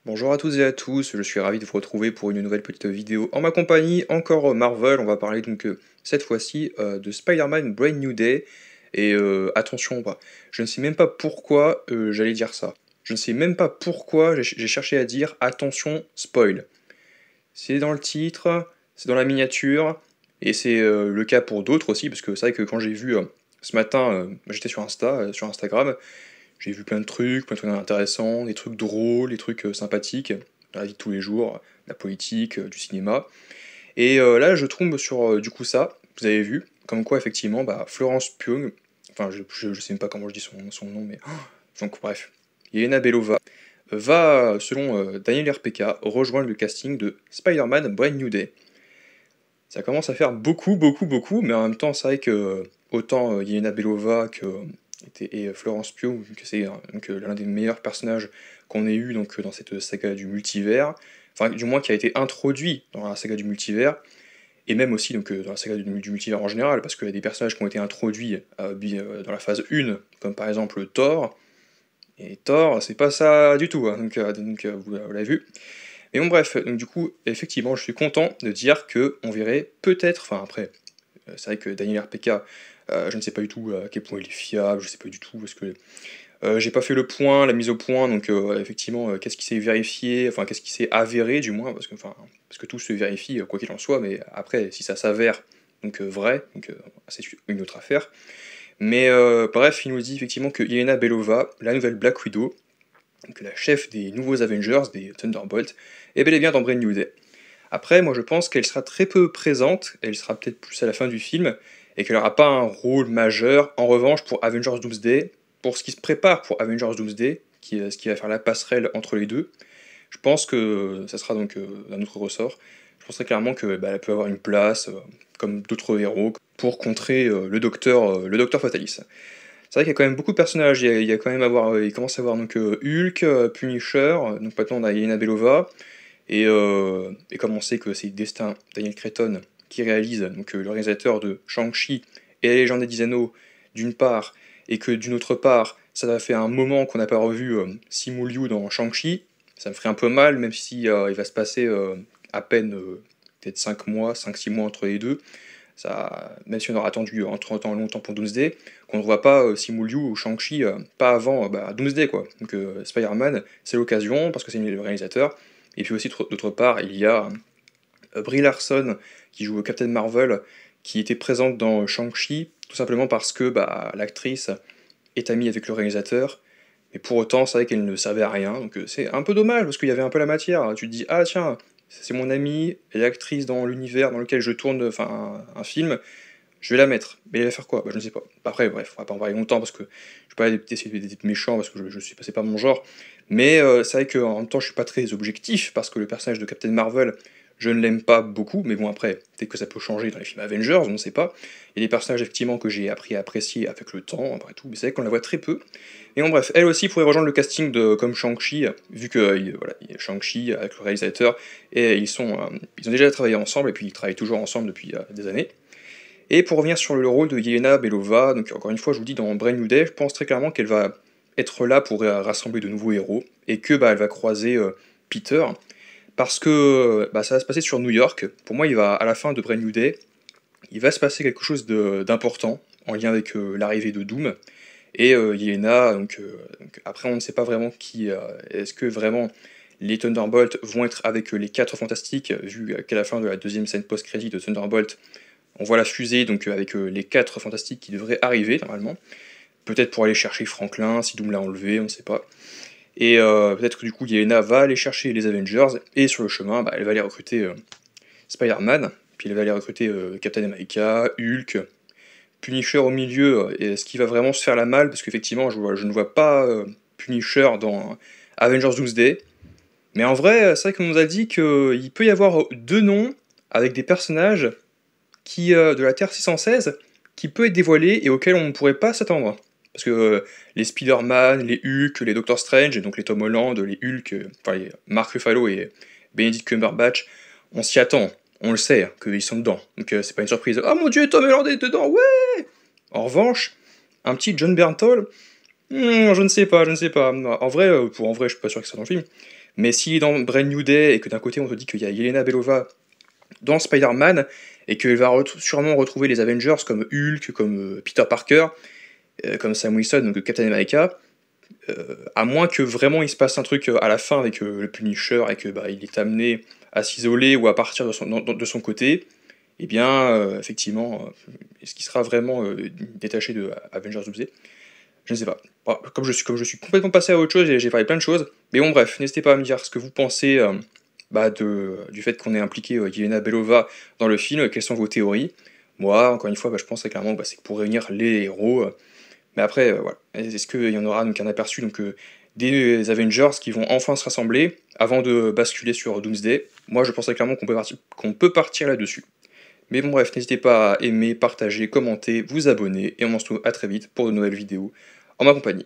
Bonjour à toutes et à tous, je suis ravi de vous retrouver pour une nouvelle petite vidéo en ma compagnie, encore Marvel, on va parler donc cette fois-ci de Spider-Man Brand New Day, et attention, je ne sais même pas pourquoi j'allais dire ça, je ne sais même pas pourquoi j'ai cherché à dire attention spoil. C'est dans le titre, c'est dans la miniature, et c'est le cas pour d'autres aussi, parce que c'est vrai que quand j'ai vu ce matin, j'étais sur sur Instagram, j'ai vu plein de trucs intéressants, des trucs drôles, des trucs sympathiques, dans la vie de tous les jours, la politique, du cinéma. Et là, je tombe sur du coup ça, vous avez vu, comme quoi effectivement, Florence Pugh, enfin je sais même pas comment je dis son nom, mais donc bref, Yelena Belova va, selon Daniel RPK, rejoindre le casting de Spider-Man Brand New Day. Ça commence à faire beaucoup, mais en même temps, c'est vrai que autant Yelena Belova et Florence Pugh, que c'est donc l'un des meilleurs personnages qu'on ait eu donc, dans cette saga du multivers, enfin du moins qui a été introduit dans la saga du multivers, et même aussi donc, dans la saga du multivers en général, parce qu'il y a des personnages qui ont été introduits dans la phase 1, comme par exemple Thor, et Thor, c'est pas ça du tout, hein, vous l'avez vu. Mais bon bref, donc du coup, effectivement, je suis content de dire que on verrait peut-être, enfin après, c'est vrai que Daniel RPK, je ne sais pas du tout à quel point il est fiable, je sais pas du tout, parce que j'ai pas fait le point, la mise au point, donc effectivement, qu'est-ce qui s'est vérifié, enfin qu'est-ce qui s'est avéré du moins, parce que tout se vérifie, quoi qu'il en soit, mais après, si ça s'avère donc vrai, donc c'est une autre affaire. Mais bref, il nous dit effectivement que Yelena Belova, la nouvelle Black Widow, donc la chef des nouveaux Avengers, des Thunderbolts, est bel et bien dans Brand New Day. Après, moi je pense qu'elle sera très peu présente, elle sera peut-être plus à la fin du film, et qu'elle n'aura pas un rôle majeur. En revanche, pour Avengers Doomsday, pour ce qui se prépare pour Avengers Doomsday, qui est ce qui va faire la passerelle entre les deux, je pense que ça sera donc un autre ressort. Je pense très clairement qu'elle peut avoir une place, comme d'autres héros, pour contrer le docteur Fatalis. C'est vrai qu'il y a quand même beaucoup de personnages, il y a quand même il commence à avoir donc Hulk, Punisher, donc maintenant on a Yelena Belova, et comme on sait que c'est Destin Daniel Cretton qui réalise, donc le réalisateur de Shang-Chi et la légende des 10 anneaux, d'une part, et que d'une autre part, ça va faire un moment qu'on n'a pas revu Simu Liu dans Shang-Chi, ça me ferait un peu mal, même si il va se passer à peine peut-être 5 mois, 5-6 mois entre les deux, ça, même si on aura attendu entre temps longtemps pour Doomsday, qu'on ne voit pas Simu Liu ou Shang-Chi pas avant Doomsday quoi. Donc Spider-Man, c'est l'occasion, parce que c'est le réalisateur, et puis aussi, d'autre part, il y a Brie Larson, qui joue Captain Marvel, qui était présente dans Shang-Chi, tout simplement parce que l'actrice est amie avec le réalisateur, mais pour autant, c'est vrai qu'elle ne servait à rien, donc c'est un peu dommage, parce qu'il y avait un peu la matière. Tu te dis, ah tiens, c'est mon amie, elle est actrice dans l'univers dans lequel je tourne un film, je vais la mettre. Mais elle va faire quoi? Je ne sais pas. Après, bref, on va pas en parler longtemps parce que je vais pas essayer d'être méchant parce que je suis passé par mon genre. Mais c'est vrai qu'en même temps, je suis pas très objectif parce que le personnage de Captain Marvel, je ne l'aime pas beaucoup. Mais bon, après, peut-être que ça peut changer dans les films Avengers, on ne sait pas. Il y a des personnages effectivement que j'ai appris à apprécier avec le temps, après tout. Mais c'est vrai qu'on la voit très peu. Et bon, bref, elle aussi pourrait rejoindre le casting de comme Shang-Chi, vu que voilà, il y a Shang-Chi avec le réalisateur et ils ont déjà travaillé ensemble et puis ils travaillent toujours ensemble depuis des années. Et pour revenir sur le rôle de Yelena Belova, donc encore une fois, je vous dis, dans Brand New Day, je pense très clairement qu'elle va être là pour rassembler de nouveaux héros, et que elle va croiser Peter, parce que ça va se passer sur New York. Pour moi, à la fin de Brand New Day, il va se passer quelque chose d'important, en lien avec l'arrivée de Doom, et Yelena, donc après on ne sait pas vraiment est-ce que vraiment les Thunderbolts vont être avec les 4 Fantastiques, vu qu'à la fin de la deuxième scène post-crédit de Thunderbolt, on voit la fusée donc avec les 4 fantastiques qui devraient arriver normalement. Peut-être pour aller chercher Franklin, si Doom l'a enlevé, on ne sait pas. Et peut-être que du coup Yelena va aller chercher les Avengers, et sur le chemin, elle va aller recruter Spider-Man, puis elle va aller recruter Captain America, Hulk, Punisher au milieu, et ce qui va vraiment se faire la malle, parce qu'effectivement je ne vois pas Punisher dans Avengers Doomsday. Mais en vrai, c'est vrai qu'on nous a dit qu'il peut y avoir 2 noms avec des personnages de la Terre 616 qui peut être dévoilé et auquel on ne pourrait pas s'attendre. Parce que les Spider-Man, les Hulk, les Doctor Strange, et donc les Tom Holland, les Hulk, enfin les Mark Ruffalo et Benedict Cumberbatch, on s'y attend, on le sait, qu'ils sont dedans. Donc c'est pas une surprise. Oh mon dieu, Tom Holland est dedans, ouais. En revanche, un petit John Bernthal, je ne sais pas. En vrai, je suis pas sûr que ça soit dans le film. Mais s'il est dans Brand New Day et que d'un côté on te dit qu'il y a Yelena Belova dans Spider-Man et qu'elle va sûrement retrouver les Avengers comme Hulk, comme Peter Parker, comme Sam Wilson, donc Captain America, à moins que vraiment il se passe un truc à la fin avec le Punisher et que il est amené à s'isoler ou à partir de son côté, eh bien effectivement, est-ce qu'il sera vraiment détaché de Avengers Doomsday? Je ne sais pas. Bon, comme je suis complètement passé à autre chose, j'ai parlé plein de choses. Mais bon, bref, n'hésitez pas à me dire ce que vous pensez du fait qu'on ait impliqué Yelena Belova dans le film, quelles sont vos théories. Moi, encore une fois, je pense clairement que c'est pour réunir les héros. Mais après, voilà. Est-ce qu'il y en aura donc un aperçu des Avengers qui vont enfin se rassembler avant de basculer sur Doomsday? Moi, je pense clairement qu'on peut partir là-dessus. Mais bon, bref, n'hésitez pas à aimer, partager, commenter, vous abonner, et on se retrouve à très vite pour de nouvelles vidéos en ma compagnie.